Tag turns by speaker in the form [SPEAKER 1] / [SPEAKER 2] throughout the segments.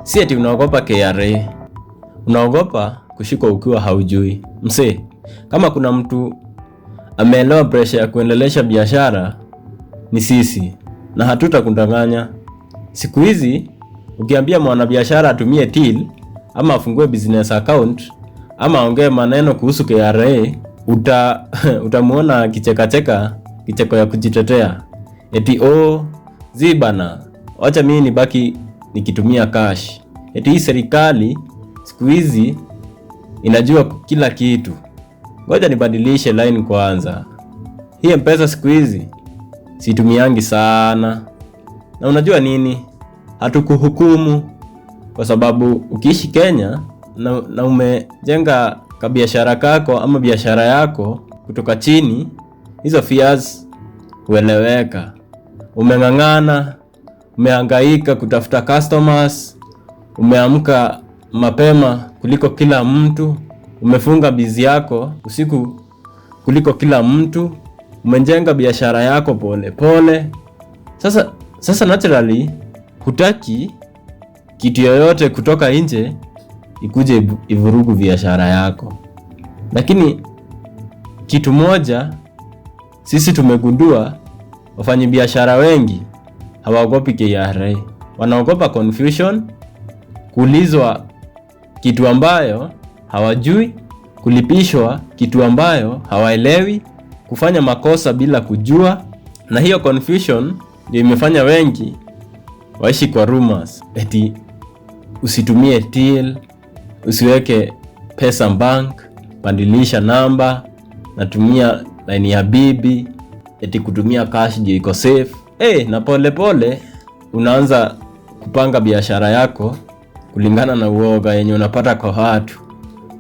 [SPEAKER 1] Si eti unaogopa KRA. Unaogopa kushikwa ukiwa haujui. Msee, kama kuna mtu ameelewa pressure ya kuendelesha biashara ni sisi, na hatutakudanganya. Siku hizi ukiambia mwanabiashara atumie till ama afungue business account ama aongee maneno kuhusu KRA, utamuona kicheko ya kujitetea. Eti zibana, wacha mimi nibaki nikitumia cash. Eti hii serikali siku hizi inajua kila kitu. Ngoja nibadilishe line kwanza. Hii M-Pesa siku hizi situmiangi sana. Na unajua nini? Hatukuhukumu kwa sababu ukiishi Kenya na umejenga kabiashara kako ama biashara yako kutoka chini, hizo fears hueleweka. Umeng'ang'ana, umehangaika kutafuta customers, umeamka mapema kuliko kila mtu, umefunga bizi yako usiku kuliko kila mtu, umejenga biashara yako pole pole. Sasa naturally hutaki kitu yoyote kutoka nje ikuje ivurugu biashara yako. Lakini kitu moja sisi tumegundua, wafanyabiashara wengi hawaogopi KRA. Wanaogopa confusion, kuulizwa kitu ambayo hawajui, kulipishwa kitu ambayo hawaelewi, kufanya makosa bila kujua. Na hiyo confusion ndio imefanya wengi waishi kwa rumors. Eti usitumie till, usiweke pesa bank, badilisha namba, natumia line ya bibi, eti kutumia cash ndio iko safe. Na pole pole unaanza kupanga biashara yako kulingana na uoga yenye unapata kwa watu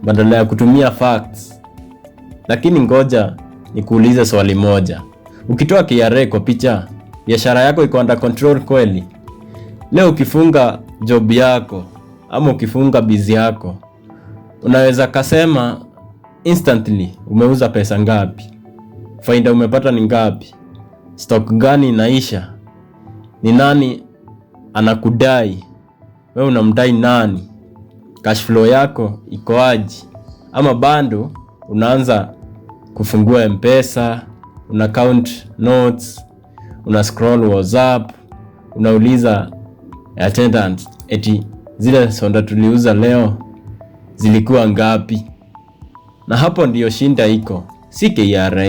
[SPEAKER 1] badala ya kutumia facts. Lakini ngoja nikuulize swali moja. Ukitoa KRA kwa picha, biashara yako iko under control kweli? Leo ukifunga job yako ama ukifunga bizi yako, unaweza kasema instantly umeuza pesa ngapi, faida umepata ni ngapi, stock gani inaisha, ni nani anakudai, wewe unamdai nani, cash flow yako iko aje. Ama bando unaanza kufungua M-Pesa, una count notes, una scroll WhatsApp, unauliza attendant eti zile sonda tuliuza leo zilikuwa ngapi. Na hapo ndiyo shinda iko. Si KRA,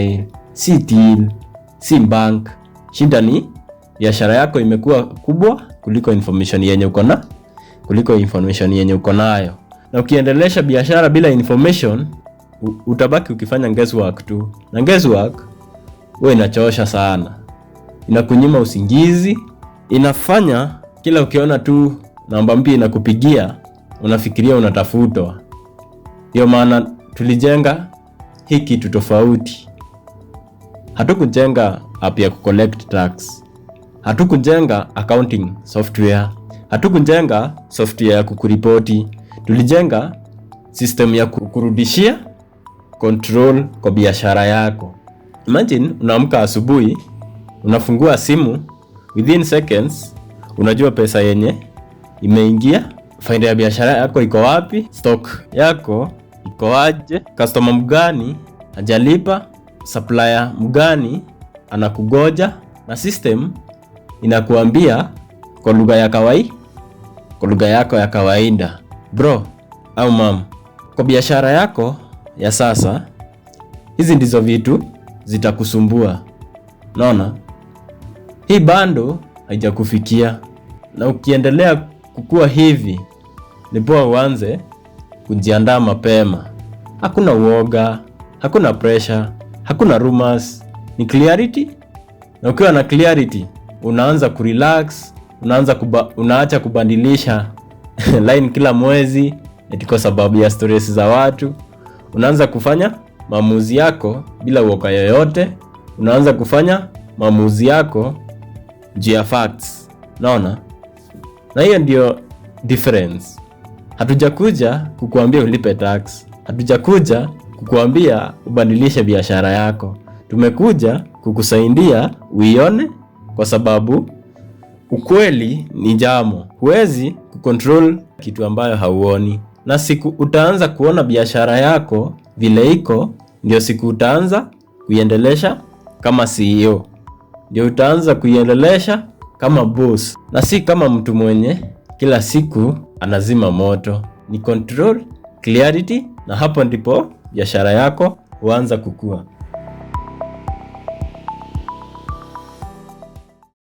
[SPEAKER 1] si till, si bank. Shinda ni biashara yako imekuwa kubwa kuliko information yenye uko nayo. Na ukiendelesha biashara bila information, utabaki ukifanya guesswork tu. Na guesswork wewe inachosha sana. Inakunyima usingizi, inafanya kila ukiona tu namba mpya inakupigia unafikiria unatafutwa. Ndio maana tulijenga hii kitu tofauti. Hatukujenga app ya kucollect tax, hatukujenga accounting software, hatukujenga software ya kukuripoti. Tulijenga system ya kukurudishia control kwa biashara yako. Imagine unaamka asubuhi, unafungua simu, within seconds unajua pesa yenye imeingia, faida ya biashara yako iko wapi, stock yako iko aje, customer mgani hajalipa, supplier mgani anakugoja, na system inakuambia kwa lugha yako ya kawaida. Bro au mom, kwa biashara yako ya sasa, hizi ndizo vitu zitakusumbua. Naona hii bando haijakufikia, na ukiendelea kukua hivi ni poa uanze kujiandaa mapema. Hakuna uoga, hakuna pressure, hakuna rumors, ni clarity. Na ukiwa na clarity unaanza kurelax, unaacha kubadilisha line kila mwezi eti kwa sababu ya stories za watu. Unaanza kufanya maamuzi yako bila uoga yoyote. Unaanza kufanya maamuzi yako juu ya facts. Naona? Na hiyo ndio difference. Hatujakuja kukuambia ulipe tax. Hatujakuja kukuambia ubadilishe biashara yako. Tumekuja kukusaidia uione, kwa sababu Ukweli ni jamo. Huwezi kucontrol kitu ambayo hauoni. Na siku utaanza kuona biashara yako vile iko, ndio siku utaanza kuiendelesha kama CEO. Ndio utaanza kuiendelesha kama boss. Na si kama mtu mwenye kila siku anazima moto. Ni control, clarity, na hapo ndipo biashara yako huanza kukua.